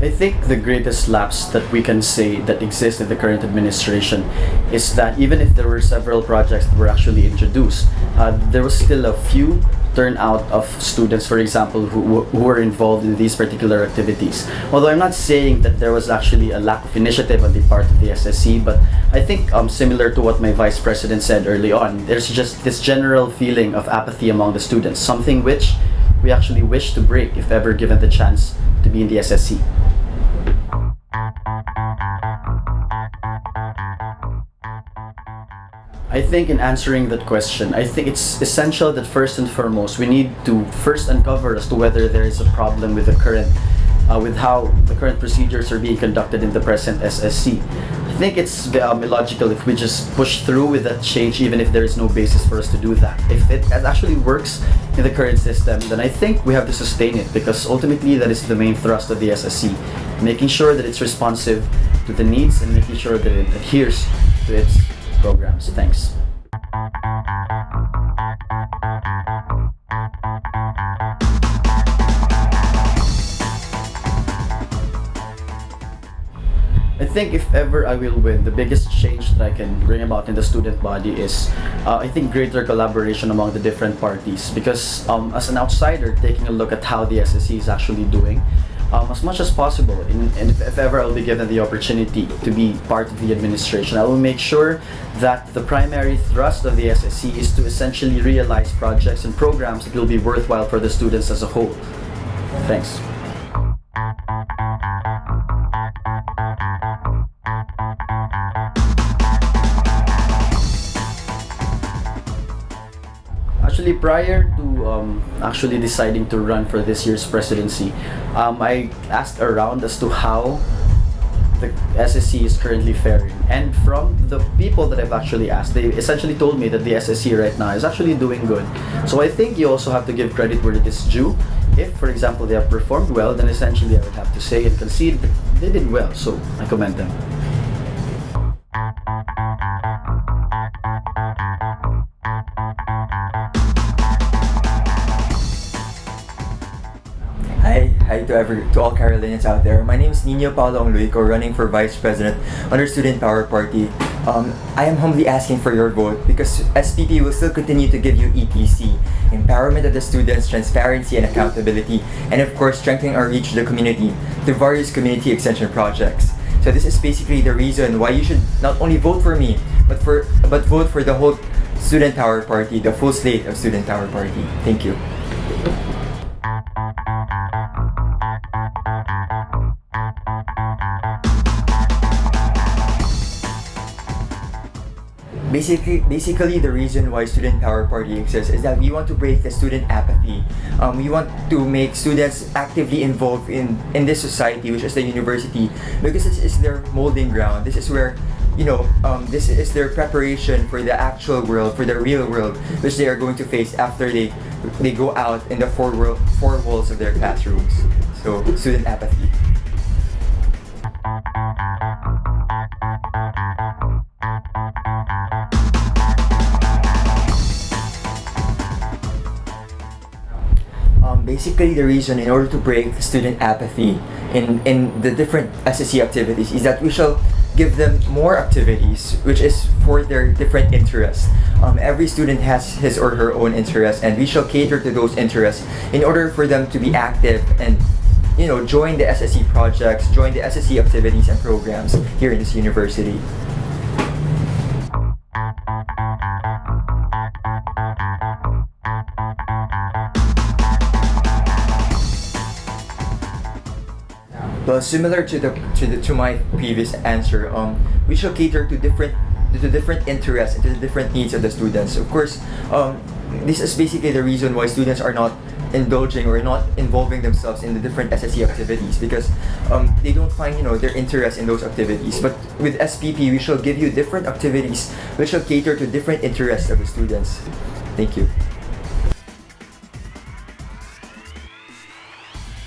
I think the greatest lapse that we can say that exists in the current administration is that even if there were several projects that were actually introduced, there was still a few turnout of students, for example, who were involved in these particular activities. Although I'm not saying that there was actually a lack of initiative on the part of the SSC, but I think similar to what my vice president said early on, there's just this general feeling of apathy among the students, something which we actually wish to break if ever given the chance to be in the SSC. I think in answering that question, I think it's essential that first and foremost, we need to first uncover as to whether there is a problem with the current, with how the current procedures are being conducted in the present SSC. I think it's illogical if we just push through with that change even if there is no basis for us to do that. If it actually works in the current system, then I think we have to sustain it because ultimately that is the main thrust of the SSC, making sure that it's responsive to the needs and making sure that it adheres to its programs. Thanks. I think if ever I will win, the biggest change that I can bring about in the student body is, I think, greater collaboration among the different parties. Because as an outsider, taking a look at how the SSC is actually doing, as much as possible, and if ever I'll be given the opportunity to be part of the administration, I will make sure that the primary thrust of the SSC is to essentially realize projects and programs that will be worthwhile for the students as a whole. Thanks. Actually, prior to actually deciding to run for this year's presidency, I asked around as to how the SSC is currently faring. And from the people that I've actually asked, they essentially told me that the SSC right now is actually doing good. So I think you also have to give credit where it is due. If, for example, they have performed well, then essentially I would have to say and concede that they did well. So I commend them. Hi to all Carolinians out there. My name is Nino Paulo Luico, running for Vice President under Student Power Party. I am humbly asking for your vote because SPP will still continue to give you ETC, empowerment of the students, transparency and accountability, and of course strengthening our reach to the community through various community extension projects. So this is basically the reason why you should not only vote for me, but vote for the whole Student Power Party, the full slate of Student Power Party. Thank you. Basically, the reason why Student Power Party exists is that we want to break the student apathy. We want to make students actively involved in this society, which is the university, because this is their molding ground. This is where, this is their preparation for the actual world, for the real world, which they are going to face after they go out in the four walls of their classrooms. So, student apathy. Basically, the reason in order to break the student apathy in the different SSC activities is that we shall give them more activities which is for their different interests. Every student has his or her own interests, and we shall cater to those interests in order for them to be active and join the SSC projects, join the SSC activities and programs here in this university. Well, similar to my previous answer, we shall cater to different interests and to the different needs of the students. Of course, this is basically the reason why students are not indulging or not involving themselves in the different SSC activities, because they don't find their interest in those activities. But with SPP, we shall give you different activities which shall cater to different interests of the students. Thank you.